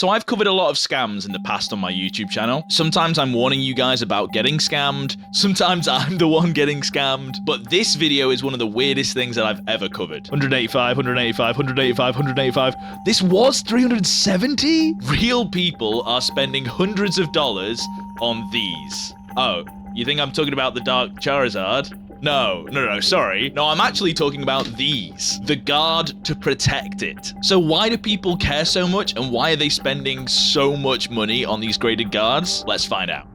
So I've covered a lot of scams in the past on my YouTube channel. Sometimes I'm warning you guys about getting scammed. Sometimes I'm the one getting scammed. But this video is one of the weirdest things that I've ever covered. 185, 185, 185, 185. This was 370? Real people are spending hundreds of dollars on these. Oh, you think I'm talking about the Dark Charizard? No, sorry. No, I'm actually talking about these. The guard to protect it. So why do people care so much, and why are they spending so much money on these graded guards? Let's find out.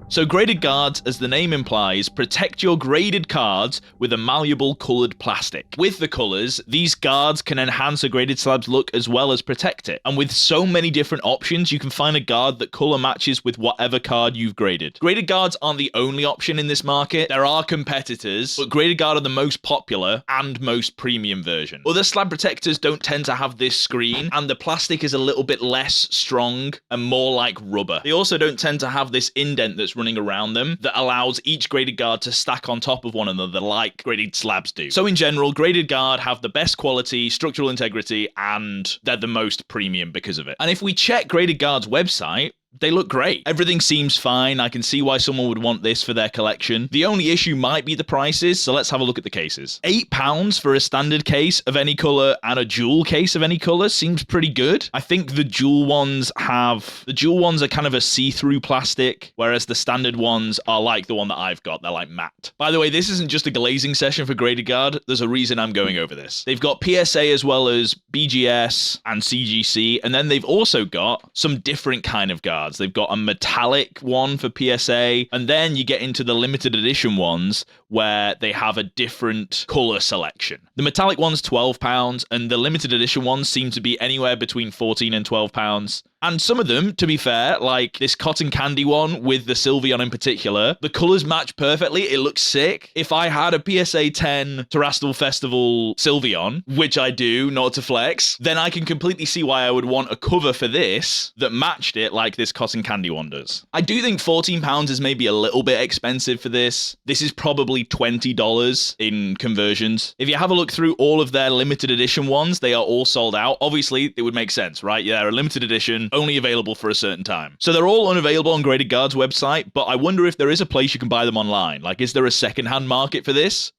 So graded guards, as the name implies, protect your graded cards with a malleable coloured plastic. With the colours, these guards can enhance a graded slab's look as well as protect it. And with so many different options, you can find a guard that colour matches with whatever card you've graded. Graded guards aren't the only option in this market. There are competitors, but graded guard are the most popular and most premium version. Other slab protectors don't tend to have this screen, and the plastic is a little bit less strong and more like rubber. They also don't tend to have this indent that's running around them that allows each graded guard to stack on top of one another like graded slabs do. So in general, graded guard have the best quality, structural integrity, and they're the most premium because of it. And if we check graded guard's website, they look great. Everything seems fine. I can see why someone would want this for their collection. The only issue might be the prices, so let's have a look at the cases. £8 for a standard case of any colour and a jewel case of any colour seems pretty good. I think the jewel ones are kind of a see-through plastic, whereas the standard ones are like the one that I've got. They're like matte. By the way, this isn't just a glazing session for graded guard. There's a reason I'm going over this. They've got PSA as well as BGS and CGC, and then they've also got some different kind of guards. They've got a metallic one for PSA, and then you get into the limited edition ones where they have a different color selection. The metallic one's £12, and the limited edition ones seem to be anywhere between £14 and £12. And some of them, to be fair, like this cotton candy one with the Sylveon in particular, the colors match perfectly. It looks sick. If I had a PSA 10 Terrestrial Festival Sylveon, which I do, not to flex, then I can completely see why I would want a cover for this that matched it like this cotton candy one does. I do think £14 is maybe a little bit expensive for this. This is probably $20 in conversions. If you have a look through all of their limited edition ones, they are all sold out. Obviously, it would make sense, right? Yeah, they're a limited edition, only available for a certain time. So they're all unavailable on Graded Guard's website, but I wonder if there is a place you can buy them online. Like, is there a secondhand market for this?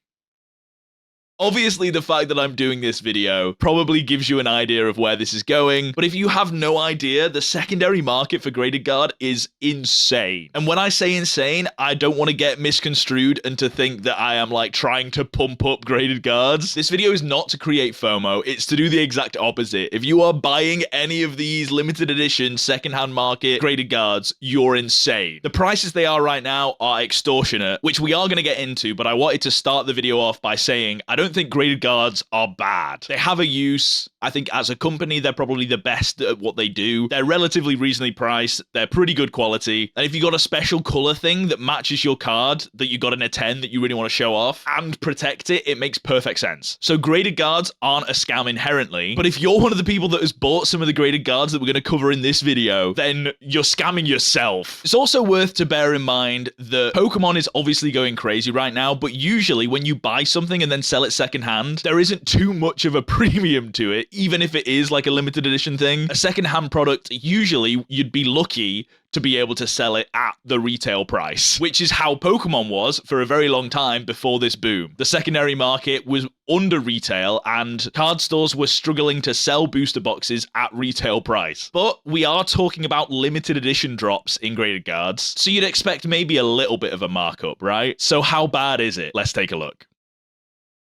Obviously, the fact that I'm doing this video probably gives you an idea of where this is going, but if you have no idea, the secondary market for Graded Guard is insane. And when I say insane, I don't want to get misconstrued and to think that I am like trying to pump up Graded Guards. This video is not to create FOMO, it's to do the exact opposite. If you are buying any of these limited edition secondhand market Graded Guards, you're insane. The prices they are right now are extortionate, which we are going to get into, but I wanted to start the video off by saying I don't think Graded Guards are bad. They have a use. I think as a company, they're probably the best at what they do. They're relatively reasonably priced. They're pretty good quality. And if you got a special color thing that matches your card that you got in a 10 that you really want to show off and protect it, it makes perfect sense. So Graded Guards aren't a scam inherently, but if you're one of the people that has bought some of the Graded Guards that we're going to cover in this video, then you're scamming yourself. It's also worth to bear in mind that Pokemon is obviously going crazy right now, but usually when you buy something and then sell it secondhand, there isn't too much of a premium to it, even if it is like a limited edition thing. A secondhand product, usually you'd be lucky to be able to sell it at the retail price, which is how Pokemon was for a very long time before this boom. The secondary market was under retail and card stores were struggling to sell booster boxes at retail price. But we are talking about limited edition drops in Graded Guards, so you'd expect maybe a little bit of a markup, right? So how bad is it? Let's take a look.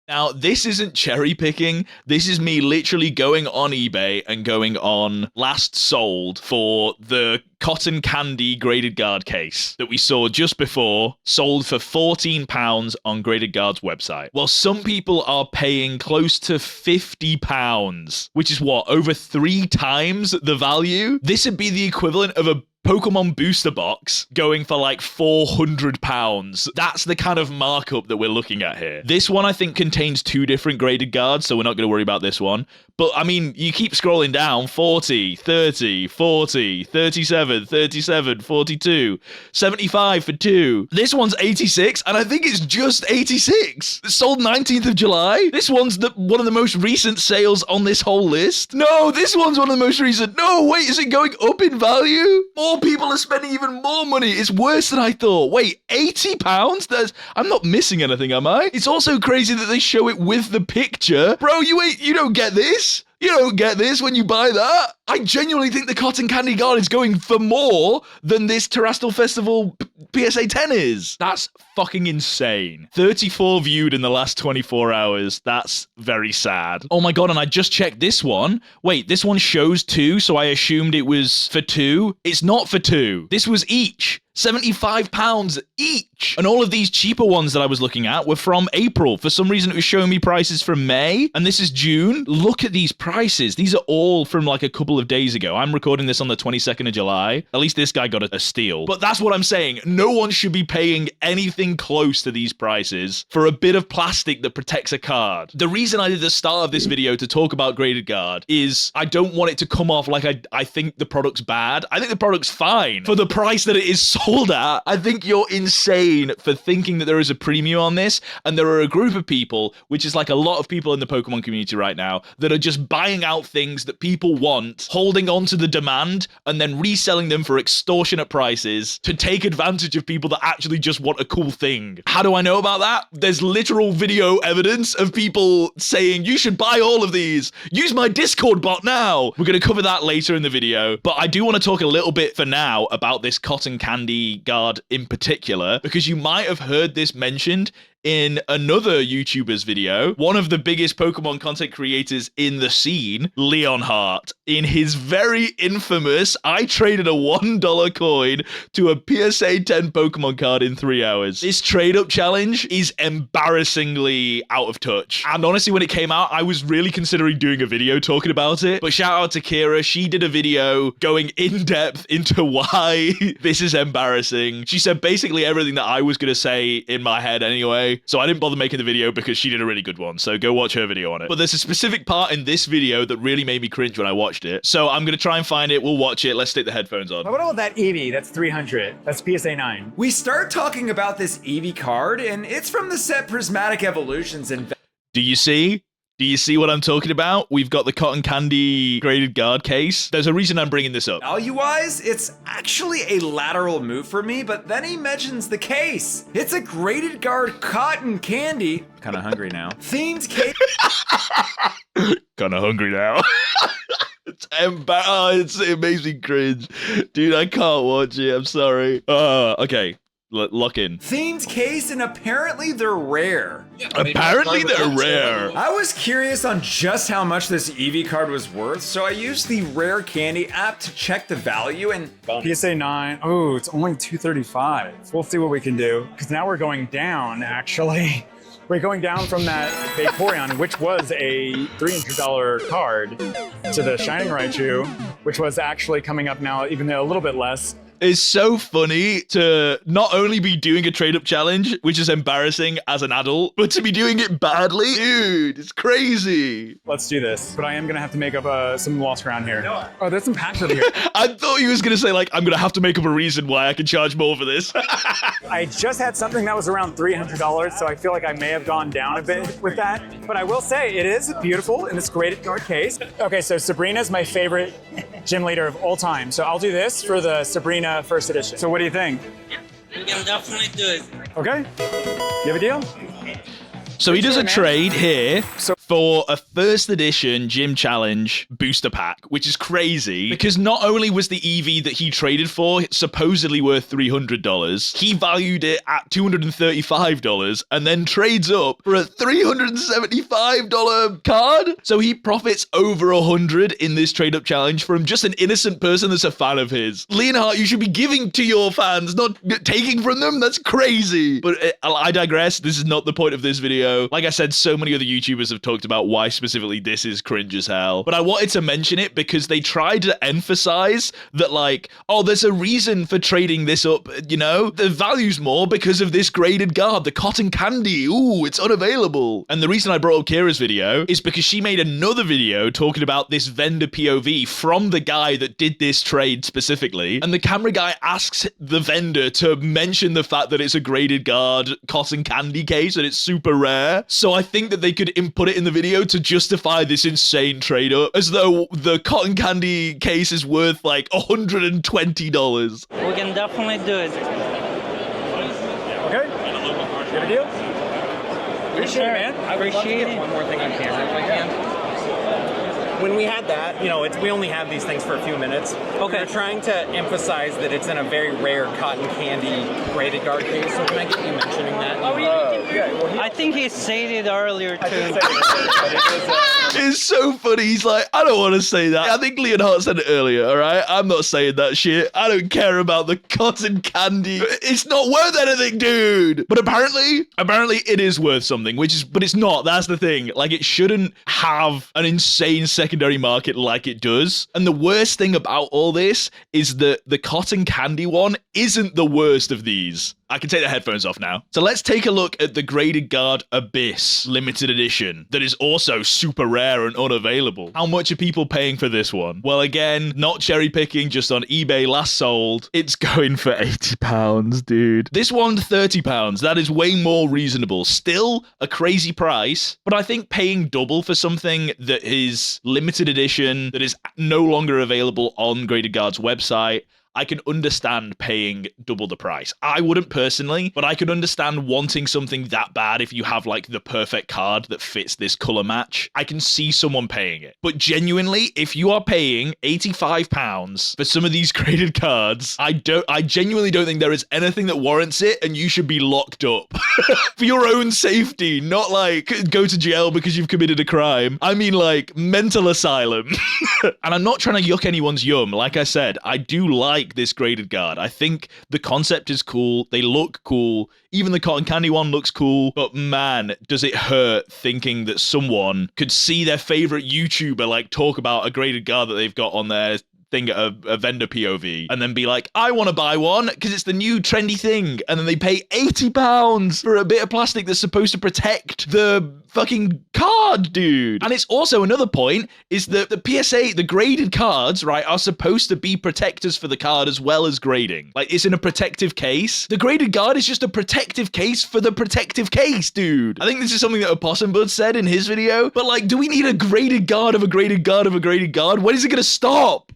Now, this isn't cherry picking. This is me literally going on eBay and going on last sold for the cotton candy Graded Guard case that we saw just before, sold for £14 on Graded Guard's website. Well, some people are paying close to £50, which is what, over 3 times the value? This would be the equivalent of a Pokemon booster box going for like £400. That's the kind of markup that we're looking at here. This one I think contains 2 different Graded Guards, so we're not going to worry about this one. But I mean, you keep scrolling down, 40, 30, 40, 37, 37, 42, 75 for 2. This one's 86, and I think it's just 86. It sold 19th of July. This one's one of the most recent sales on this whole list. No, this one's one of the most recent. No, wait, is it going up in value? More people are spending even more money. It's worse than I thought. Wait, £80? I'm not missing anything, am I? It's also crazy that they show it with the picture. Bro, you don't get this. You don't get this when you buy that. I genuinely think the Cotton Candy Guard is going for more than this Terrestrial Festival PSA 10 is. That's fucking insane. 34 viewed in the last 24 hours. That's very sad. Oh my god, and I just checked this one. Wait, this one shows 2, so I assumed it was for 2. It's not for 2. This was each. £75 each. And all of these cheaper ones that I was looking at were from April. For some reason, it was showing me prices from May, and this is June. Look at these prices. These are all from like a couple of days ago. I'm recording this on the 22nd of July. At least this guy got a steal. But that's what I'm saying. No one should be paying anything close to these prices for a bit of plastic that protects a card. The reason I did the start of this video to talk about graded guard is I don't want it to come off like I think the product's bad. I think the product's fine for the price that it is sold at. I think you're insane for thinking that there is a premium on this, and there are a group of people, which is like a lot of people in the Pokemon community right now, that are just buying out things that people want, holding on to the demand, and then reselling them for extortionate prices to take advantage of people that actually just want a cool thing. How do I know about that? There's literal video evidence of people saying, you should buy all of these. Use my Discord bot now. We're going to cover that later in the video, but I do want to talk a little bit for now about this Cotton Candy Guard in particular, because you might have heard this mentioned in another YouTuber's video, one of the biggest Pokemon content creators in the scene, Leonhart, in his very infamous, I traded a $1 coin to a PSA 10 Pokemon card in 3 hours. This trade-up challenge is embarrassingly out of touch. And honestly, when it came out, I was really considering doing a video talking about it. But shout out to Kira, she did a video going in depth into why this is embarrassing. She said basically everything that I was going to say in my head anyway. So I didn't bother making the video because she did a really good one. So go watch her video on it. But there's a specific part in this video that really made me cringe when I watched it. So I'm going to try and find it. We'll watch it. Let's stick the headphones on. What about that Eevee? That's 300. That's PSA 9. We start talking about this Eevee card, and it's from the set Prismatic Evolutions. And do you see? Do you see what I'm talking about? We've got the Cotton Candy graded guard case. There's a reason I'm bringing this up. value-wise, it's actually a lateral move for me, but then he mentions the case. It's a graded guard Cotton Candy. Kind of hungry now. Themed case. Kind of hungry now. It makes me cringe. Dude, I can't watch it. I'm sorry. Okay. Lock in. Themed case, and apparently they're rare. Yeah, apparently they're rare. I was curious on just how much this Eevee card was worth, so I used the Rare Candy app to check the value, and PSA 9. Oh, it's only 235. We'll see what we can do, because now we're going down, actually. We're going down from that Vaporeon, which was a $300 card, to the Shining Raichu, which was actually coming up now, even though a little bit less. It's so funny to not only be doing a trade-up challenge, which is embarrassing as an adult, but to be doing it badly. Dude, it's crazy. Let's do this. But I am going to have to make up some lost ground here. Oh, there's some packs over here. I thought he was going to say, like, I'm going to have to make up a reason why I can charge more for this. I just had something that was around $300, so I feel like I may have gone down a bit with that. But I will say, it is beautiful in this graded guard case. Okay, so Sabrina's my favorite gym leader of all time. So I'll do this for the Sabrina first edition. So what do you think? We can definitely do it. Okay. You have a deal? So he does a trade here for a first edition gym challenge booster pack, which is crazy because not only was the Eevee that he traded for supposedly worth $300, he valued it at $235 and then trades up for a $375 card. So he profits over $100 in this trade up challenge from just an innocent person that's a fan of his. Leonhart, you should be giving to your fans, not taking from them. That's crazy. But I digress. This is not the point of this video. Like I said, so many other YouTubers have talked talked about why specifically this is cringe as hell. But I wanted to mention it because they tried to emphasize that, like, oh, there's a reason for trading this up, you know? The value's more because of this graded guard, the cotton candy. Ooh, it's unavailable. And the reason I brought up Kira's video is because she made another video talking about this vendor POV from the guy that did this trade specifically. And the camera guy asks the vendor to mention the fact that it's a graded guard cotton candy case and it's super rare. So I think that they could input it in the video to justify this insane trade up, as though the cotton candy case is worth like $120. We can definitely do it. Okay. Good deal. Appreciate it, man. I would love to Appreciate get it. one more thing on camera if I can. When we had that, you know, we only have these things for a few minutes. Okay. We're trying to emphasize that it's in a very rare cotton candy graded guard case. So can I get you mentioning that? I think he said it earlier too. It's so funny. He's like, I don't want to say that. I think Leonhart said it earlier, all right? I'm not saying that shit. I don't care about the cotton candy. It's not worth anything, dude. But apparently it is worth something, but it's not. That's the thing. Like, it shouldn't have an insane secondary market like it does. And the worst thing about all this is that the cotton candy one isn't the worst of these. I can take the headphones off now. So let's take a look at the Graded Guard Abyss limited edition that is also super rare and unavailable. How much are people paying for this one? Well, again, not cherry picking, just on eBay last sold. It's going for £80, dude. This one, £30. That is way more reasonable. Still a crazy price, but I think paying double for something that is limited edition, that is no longer available on Graded Guard's website, I can understand paying double the price. I wouldn't personally, but I could understand wanting something that bad if you have like the perfect card that fits this color match. I can see someone paying it. But genuinely, if you are paying £85 for some of these graded cards, I genuinely don't think there is anything that warrants it, and you should be locked up for your own safety, not like go to jail because you've committed a crime. I mean like mental asylum. And I'm not trying to yuck anyone's yum. Like I said, I do like this graded guard. I think the concept is cool. They look cool. Even the cotton candy one looks cool. But man, does it hurt thinking that someone could see their favorite YouTuber like talk about a graded guard that they've got on their thing at a vendor POV and then be like, I want to buy one because it's the new trendy thing. And then they pay £80 for a bit of plastic that's supposed to protect the fucking card, dude. And it's also another point is that the PSA, the graded cards, right, are supposed to be protectors for the card as well as grading. Like, it's in a protective case. The graded guard is just a protective case for the protective case, dude. I think this is something that Opossum Bud said in his video, but like, do we need a graded guard of a graded guard of a graded guard? When is it gonna stop?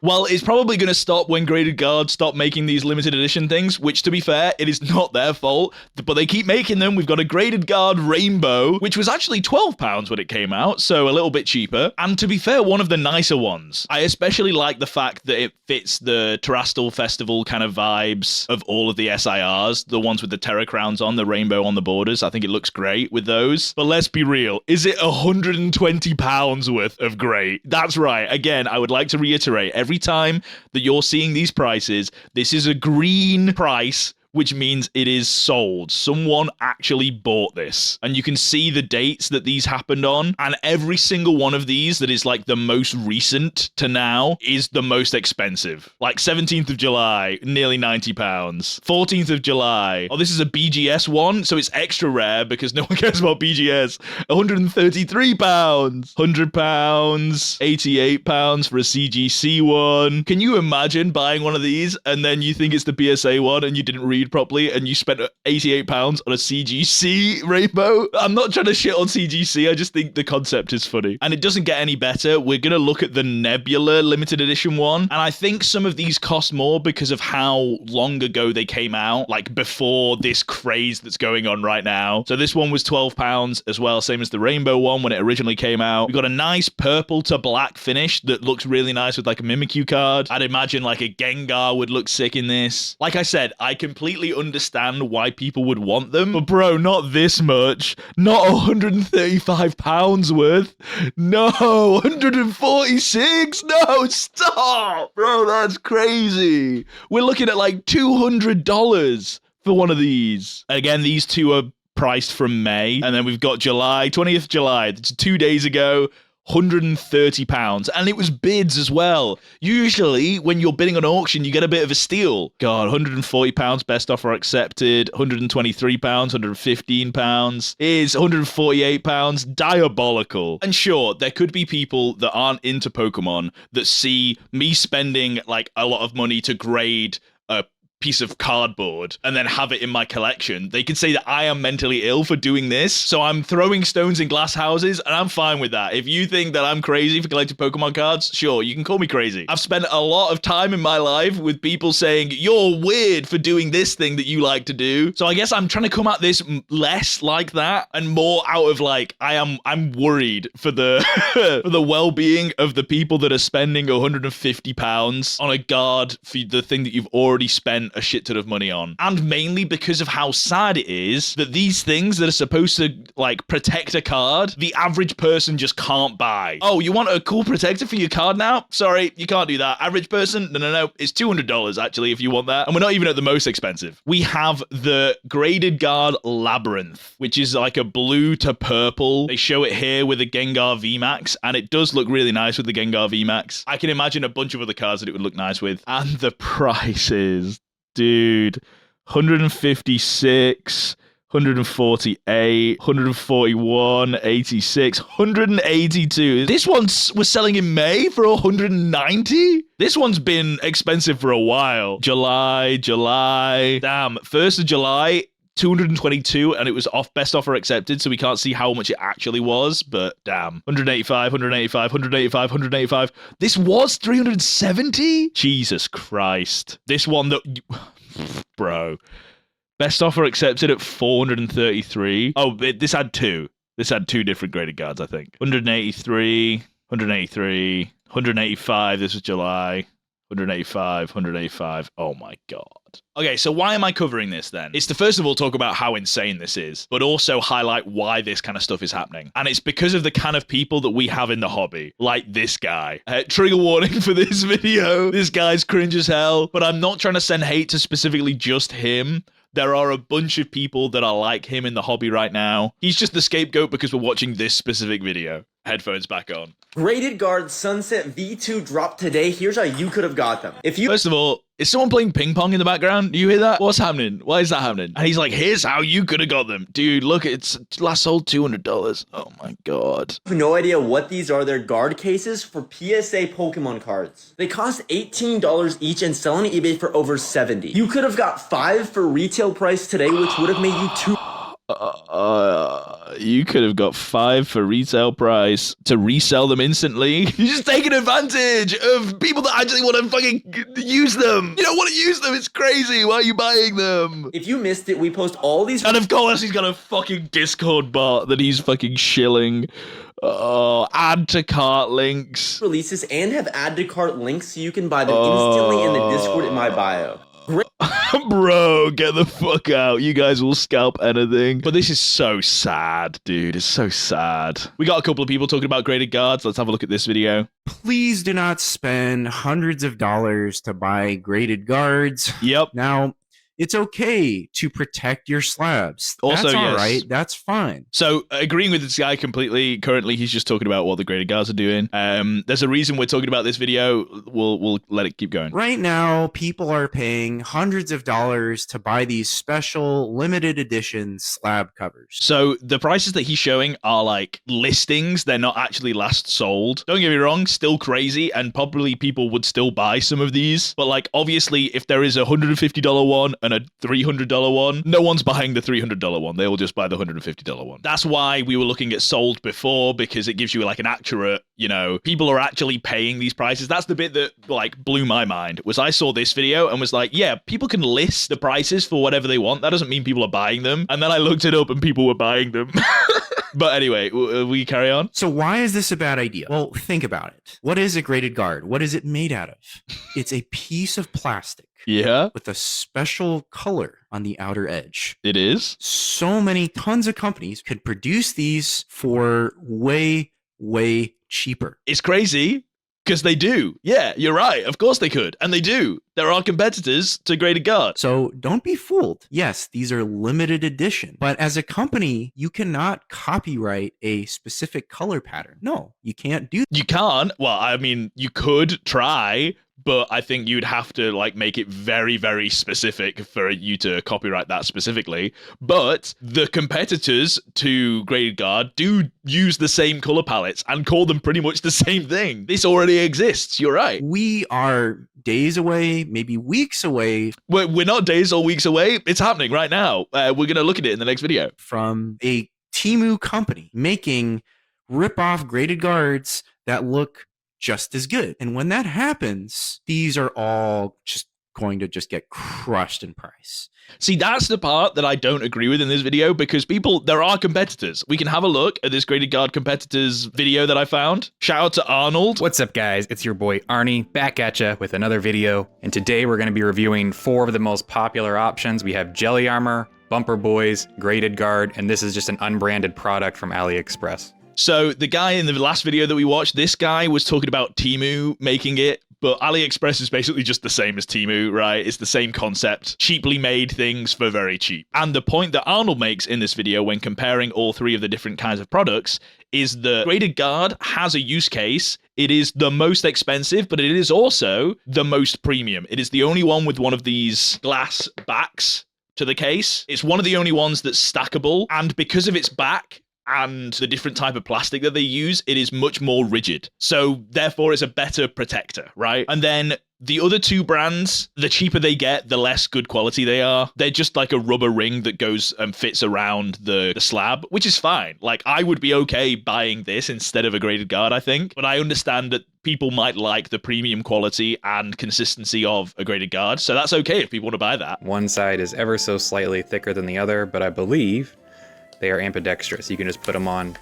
Well, it's probably going to stop when Graded Guard stop making these limited edition things, which, to be fair, it is not their fault, but they keep making them. We've got a Graded Guard Rainbow, which was actually £12 when it came out, so a little bit cheaper. And to be fair, one of the nicer ones. I especially like the fact that it fits the Terastal Festival kind of vibes of all of the SIRs, the ones with the Terra Crowns on, the rainbow on the borders. I think it looks great with those. But let's be real. Is it £120 worth of great? That's right. Again, I would like to reiterate, every time that you're seeing these prices, this is a green price, which means it is sold. Someone actually bought this. And you can see the dates that these happened on. And every single one of these that is like the most recent to now is the most expensive. Like 17th of July, nearly £90. 14th of July. Oh, this is a BGS one, so it's extra rare because no one cares about BGS. £133. £100. £88 for a CGC one. Can you imagine buying one of these and then you think it's the PSA one and you didn't read properly and you spent £88 on a CGC rainbow? I'm not trying to shit on CGC, I just think the concept is funny. And it doesn't get any better. We're going to look at the Nebula limited edition one, and I think some of these cost more because of how long ago they came out, like before this craze that's going on right now. So this one was £12 as well, same as the rainbow one when it originally came out. We've got a nice purple to black finish that looks really nice with like a Mimikyu card. I'd imagine like a Gengar would look sick in this. Like I said, I completely understand why people would want them, but bro, not this much. Not £135 worth. No, 146. No, stop, bro. That's crazy. We're looking at like $200 for one of these. Again, these two are priced from May. And then we've got July, 20th July. It's 2 days ago. £130, and it was bids as well. Usually when you're bidding on auction you get a bit of a steal. God, £140 best offer accepted, £123, £115 is £148. Diabolical. And sure, there could be people that aren't into Pokemon that see me spending like a lot of money to grade a piece of cardboard and then have it in my collection. They could say that I am mentally ill for doing this, so I'm throwing stones in glass houses, and I'm fine with that. If you think that I'm crazy for collecting Pokemon cards, sure, you can call me crazy. I've spent a lot of time in my life with people saying you're weird for doing this thing that you like to do, so I guess I'm trying to come at this less like that and more out of like I'm worried for the for the well-being of the people that are spending £150 on a guard for the thing that you've already spent a shit ton of money on. And mainly because of how sad it is that these things that are supposed to like protect a card, the average person just can't buy. Oh, you want a cool protector for your card now? Sorry, you can't do that. Average person? No. It's $200 actually if you want that. And we're not even at the most expensive. We have the graded guard Labyrinth, which is like a blue to purple. They show it here with a Gengar VMAX, and it does look really nice with the Gengar VMAX. I can imagine a bunch of other cards that it would look nice with. And the prices, dude, 156, 148, 141, 86, 182. This one was selling in May for 190. This one's been expensive for a while. July. Damn, 1st of July, 222, and it was off best offer accepted, so we can't see how much it actually was, but damn. 185. This was 370? Jesus Christ. This one that bro. Best offer accepted at 433. Oh, this had two. This had two different graded cards, I think. 183, 185. This was July. 185. Oh my God. Okay, so why am I covering this then? It's to first of all talk about how insane this is, but also highlight why this kind of stuff is happening. And it's because of the kind of people that we have in the hobby, like this guy. Trigger warning for this video. This guy's cringe as hell, but I'm not trying to send hate to specifically just him. There are a bunch of people that are like him in the hobby right now. He's just the scapegoat because we're watching this specific video. Headphones back on. Graded Guard Sunset V2 dropped today. Here's how you could have got them. First of all, is someone playing ping pong in the background? Do you hear that? What's happening? Why is that happening? And he's like, here's how you could have got them. Dude, look, it's last sold $200. Oh my God. I have no idea what these are. They're guard cases for PSA Pokemon cards. They cost $18 each and sell on eBay for over $70. You could have got 5 for retail price today, which would have made you 2. You could have got 5 for retail price to resell them instantly. You're just taking advantage of people that actually want to fucking use them. You don't want to use them. It's crazy. Why are you buying them? If you missed it, we post all these. And of course, he's got a fucking Discord bot that he's fucking shilling. Add to cart links. Releases and have add to cart links so you can buy them instantly in the Discord in my bio. Bro, get the fuck out. You guys will scalp anything. But this is so sad, dude. It's so sad. We got a couple of people talking about graded guards. Let's have a look at this video. Please do not spend hundreds of dollars to buy graded guards. Yep. Now, it's okay to protect your slabs. Also, that's all yes. right. That's fine. So, agreeing with this guy completely. Currently, he's just talking about what the graded guards are doing. There's a reason we're talking about this video. We'll let it keep going. Right now, people are paying hundreds of dollars to buy these special limited edition slab covers. So, the prices that he's showing are like listings. They're not actually last sold. Don't get me wrong, still crazy, and probably people would still buy some of these. But like, obviously, if there is a $150 one and a $300 one, no one's buying the $300 one. They will just buy the $150 one. That's why we were looking at sold before, because it gives you like an accurate, people are actually paying these prices. That's the bit that like blew my mind, was I saw this video and was like, yeah, people can list the prices for whatever they want. That doesn't mean people are buying them. And then I looked it up and people were buying them. But anyway, we carry on. So why is this a bad idea? Well, think about it. What is a graded guard? What is it made out of? It's a piece of plastic. Yeah. With a special color on the outer edge. It is. So many tons of companies could produce these for way, way cheaper. It's crazy Because they do. Yeah, you're right. Of course they could. And they do. There are competitors to graded guard. So don't be fooled. Yes, these are limited edition, but as a company, you cannot copyright a specific color pattern. No, you can't do that. You can't. Well, I mean, you could try, but I think you'd have to like make it very, very specific for you to copyright that specifically. But the competitors to graded guard do use the same color palettes and call them pretty much the same thing. This already exists. You're right. We are days away, maybe weeks away. We're not days or weeks away. It's happening right now. We're going to look at it in the next video. From a Temu company making rip-off graded guards that look just as good. And when that happens, these are all just going to just get crushed in price. See, that's the part that I don't agree with in this video, because there are competitors. We can have a look at this graded guard competitors video that I found. Shout out to Arnold. What's up, guys? It's your boy Arnie back at ya with another video. And today we're going to be reviewing 4 of the most popular options. We have Jelly Armor, Bumper Boys, Graded Guard, and this is just an unbranded product from AliExpress. So the guy in the last video that we watched, this guy was talking about Temu making it, but AliExpress is basically just the same as Temu, right? It's the same concept. Cheaply made things for very cheap. And the point that Arnold makes in this video when comparing all 3 of the different kinds of products is the graded guard has a use case. It is the most expensive, but it is also the most premium. It is the only one with one of these glass backs to the case. It's one of the only ones that's stackable, and because of its back and the different type of plastic that they use, it is much more rigid. So therefore it's a better protector, right? And then the other 2 brands, the cheaper they get, the less good quality they are. They're just like a rubber ring that goes and fits around the slab, which is fine. Like, I would be okay buying this instead of a graded guard, I think. But I understand that people might like the premium quality and consistency of a graded guard. So that's okay if people want to buy that. One side is ever so slightly thicker than the other, but I believe they are ambidextrous. You can just put them on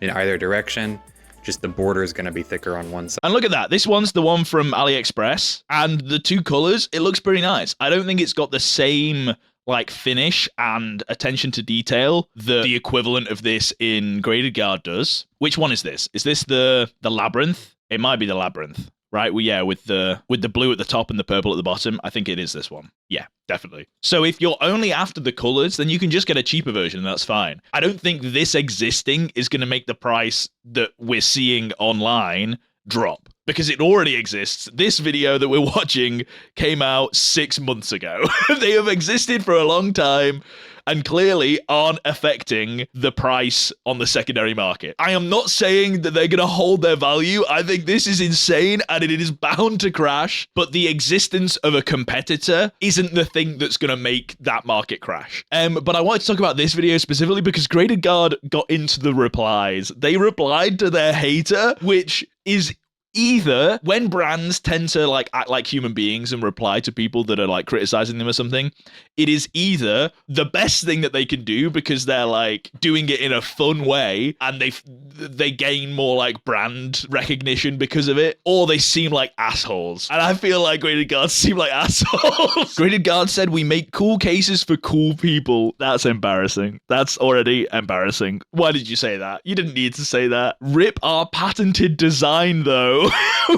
in either direction. Just the border is going to be thicker on one side. And look at that. This one's the one from AliExpress. And the 2 colors, it looks pretty nice. I don't think it's got the same like finish and attention to detail that the equivalent of this in graded guard does. Which one is this? Is this the Labyrinth? It might be the Labyrinth. Right? Well, yeah, with the blue at the top and the purple at the bottom, I think it is this one. Yeah, definitely. So if you're only after the colors, then you can just get a cheaper version, and that's fine. I don't think this existing is going to make the price that we're seeing online drop, because it already exists. This video that we're watching came out 6 months ago. They have existed for a long time and clearly aren't affecting the price on the secondary market. I am not saying that they're going to hold their value. I think this is insane and it is bound to crash, but the existence of a competitor isn't the thing that's going to make that market crash. But I wanted to talk about this video specifically because Graded Guard got into the replies. They replied to their hater, which is either when brands tend to like act like human beings and reply to people that are like criticizing them or something, it is either the best thing that they can do because they're like doing it in a fun way and they gain more like brand recognition because of it, or they seem like assholes. And I feel like Graded Guard seem like assholes. Graded Guard said, "We make cool cases for cool people." That's embarrassing. That's already embarrassing. Why did you say that? You didn't need to say that. Rip our patented design though.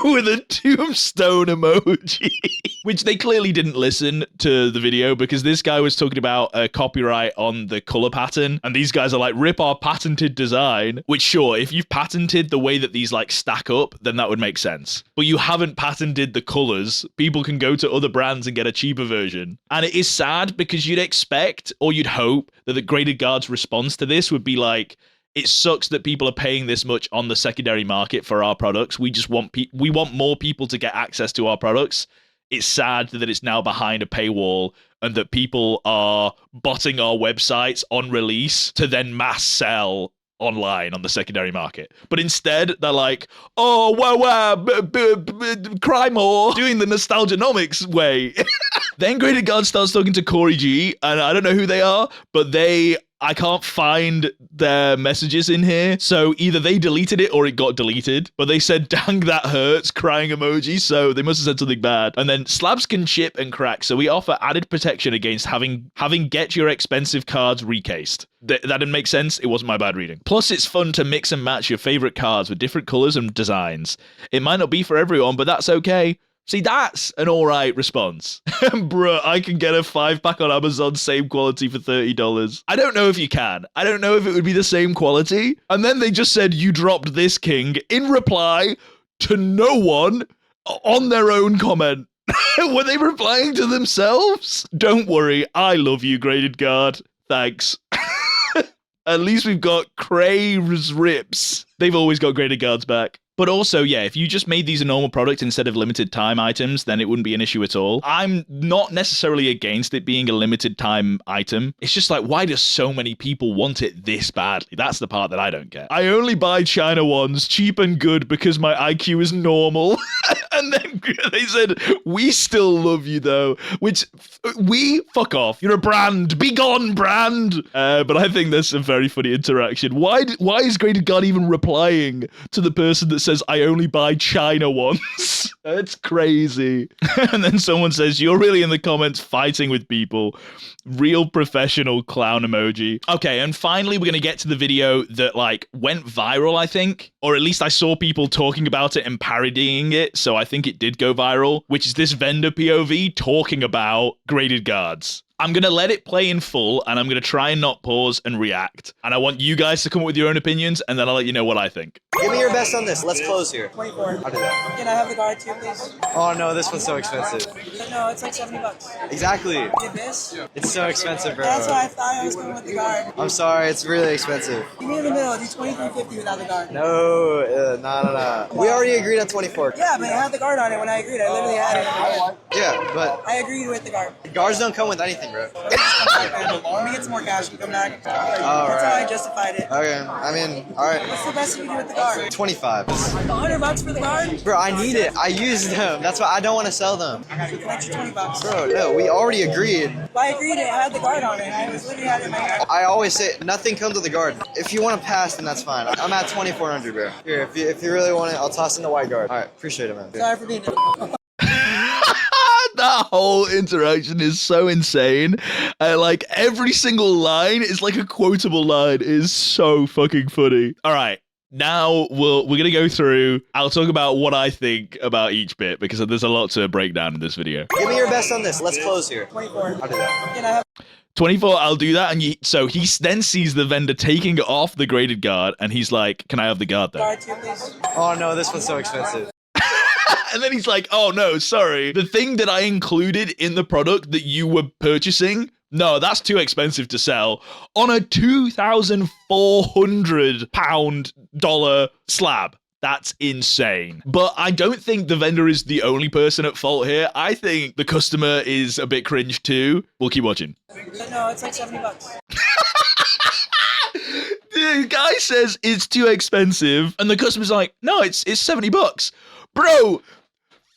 With a tombstone emoji. Which they clearly didn't listen to the video because this guy was talking about a copyright on the color pattern, and these guys are like, rip our patented design. Which, sure, if you've patented the way that these like stack up, then that would make sense. But you haven't patented the colors. People can go to other brands and get a cheaper version. And it is sad because you'd expect or you'd hope that the Graded Guard's response to this would be like, it sucks that people are paying this much on the secondary market for our products. We just want we want more people to get access to our products. It's sad that it's now behind a paywall and that people are botting our websites on release to then mass sell online on the secondary market. But instead, they're like, oh, cry more, doing the nostalgianomics way. Then Graded Guard starts talking to Corey G, and I don't know who they are, but they I can't find their messages in here. So either they deleted it or it got deleted. But they said, dang, that hurts, crying emoji. So they must have said something bad. And then slabs can chip and crack. So we offer added protection against having get your expensive cards recased. That didn't make sense. It wasn't my bad reading. Plus, it's fun to mix and match your favorite cards with different colors and designs. It might not be for everyone, but that's okay. See, that's an alright response. Bruh, I can get a 5-pack on Amazon, same quality for $30. I don't know if you can. I don't know if it would be the same quality. And then they just said, you dropped this, King, in reply to no one on their own comment. Were they replying to themselves? Don't worry, I love you, Graded Guard. Thanks. At least we've got Cray's Rips. They've always got Graded Guards back. But also, yeah, if you just made these a normal product instead of limited time items, then it wouldn't be an issue at all. I'm not necessarily against it being a limited time item. It's just like, why do so many people want it this badly? That's the part that I don't get. I only buy China ones, cheap and good, because my IQ is normal. And then they said, we still love you though, which fuck off. You're a brand. Be gone, brand. But I think that's a very funny interaction. Why is Graded God even replying to the person that says, I only buy China ones? That's crazy. And then someone says, you're really in the comments fighting with people. Real professional clown emoji. Okay, and finally we're going to get to the video that like went viral, I think. Or at least I saw people talking about it and parodying it, so I think it did go viral, which is this vendor POV talking about Graded Guards. I'm going to let it play in full, and I'm going to try and not pause and react. And I want you guys to come up with your own opinions, and then I'll let you know what I think. Give me your best on this. Let's close here. 24. I'll do that. Can I have the guard too, please? Oh no, this one's so expensive. No, it's like $70. Exactly. Get this? It's so expensive, bro. That's why I thought I was going with the guard. I'm sorry, it's really expensive. Give me in the middle. Do $23.50 without the guard. No, nah. We already agreed on 24. Yeah, but it had the guard on it when I agreed. I literally had it. Yeah, but I agreed with the guard. guards don't come with anything, bro. Let me get some more cash and come back. That's how I justified it. Okay, I mean, alright. What's the best you can do with the guard? 25. $100 for the guard? Bro, I need it. I use them. That's why I don't want to sell them. An extra $20. Bro, no, we already agreed. Well, I agreed it had the guard on it. I was literally had it in my hand. I always say nothing comes with the guard. If you want to pass, then that's fine. I'm at 2,400, bro. Here, if you really want it, I'll toss in the white guard. Alright, appreciate it, man. Sorry for being... That whole interaction is so insane. Like every single line is like a quotable line. It is so fucking funny. All right. Now we're gonna go through. I'll talk about what I think about each bit because there's a lot to break down in this video. Give me your best on this. Let's close here. 24. I'll do that. Can I have... 24, I'll do that. And so he then sees the vendor taking off the Graded Guard, and he's like, "Can I have the guard there?" guard too, please? Oh no, this one's so expensive. And then he's like, oh no, sorry. The thing that I included in the product that you were purchasing, no, that's too expensive to sell on a $2,400 slab. That's insane. But I don't think the vendor is the only person at fault here. I think the customer is a bit cringe too. We'll keep watching. No, it's like $70. The guy says it's too expensive, and the customer's like, no, it's $70. Bro,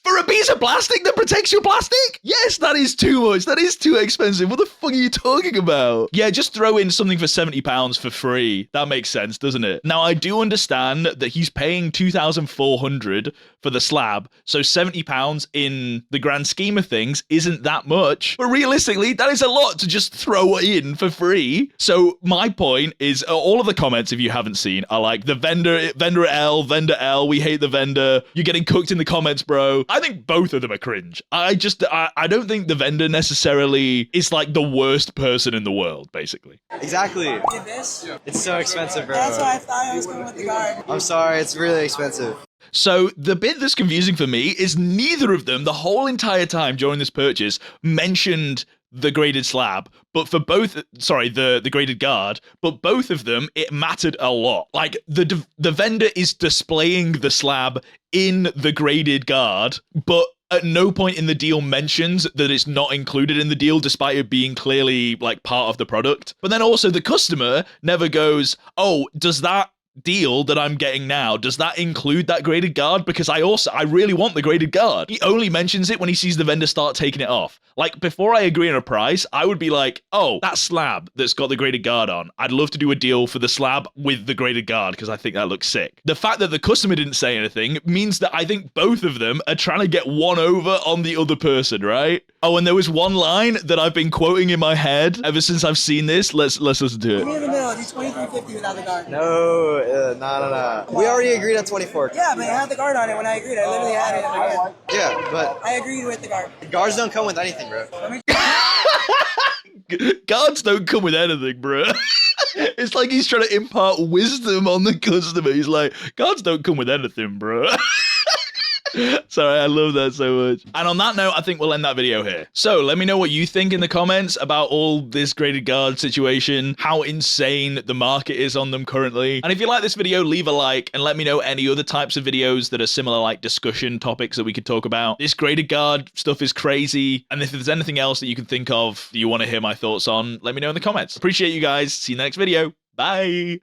for a piece of plastic that protects your plastic? Yes, that is too much. That is too expensive. What the fuck are you talking about? Yeah, just throw in something for £70 for free. That makes sense, doesn't it? Now, I do understand that he's paying $2,400 for the slab, so £70 in the grand scheme of things isn't that much. But realistically, that is a lot to just throw in for free. So my point is, all of the comments, if you haven't seen, are like, the vendor L, we hate the vendor. You're getting cooked in the comments, bro. I think both of them are cringe. I don't think the vendor necessarily is like the worst person in the world, basically. Exactly. Get this? It's so expensive, bro. That's why I thought I was going with the guard. I'm sorry, it's really expensive. So the bit that's confusing for me is neither of them, the whole entire time during this purchase, mentioned the graded slab, but for both, the graded guard, but both of them, it mattered a lot. Like the vendor is displaying the slab in the graded guard, but at no point in the deal mentions that it's not included in the deal, despite it being clearly like part of the product. But then also the customer never goes, oh, does that deal that I'm getting now, does that include that graded guard? Because I really want the graded guard. He only mentions it when he sees the vendor start taking it off. Like, before I agree on a price, I would be like, oh, that slab that's got the graded guard on, I'd love to do a deal for the slab with the graded guard because I think that looks sick. The fact that the customer didn't say anything means that I think both of them are trying to get one over on the other person, right? Oh, and there was one line that I've been quoting in my head ever since I've seen this. Let's listen to Me it. in the middle, do 23.50 without the guard. No, nah. We already agreed on 24. Yeah, but it had the guard on it when I agreed. I literally had it in my hand. Yeah, but I agreed with the guard. guards don't come with anything, bro. Guards don't come with anything, bro. It's like he's trying to impart wisdom on the customer. He's like, guards don't come with anything, bro. Sorry, I love that so much. And on that note, I think we'll end that video here. So let me know what you think in the comments about all this graded guard situation, how insane the market is on them currently. And if you like this video, leave a like and let me know any other types of videos that are similar, like discussion topics that we could talk about. This graded guard stuff is crazy. And if there's anything else that you can think of that you want to hear my thoughts on, let me know in the comments. Appreciate you guys. See you in the next video. Bye.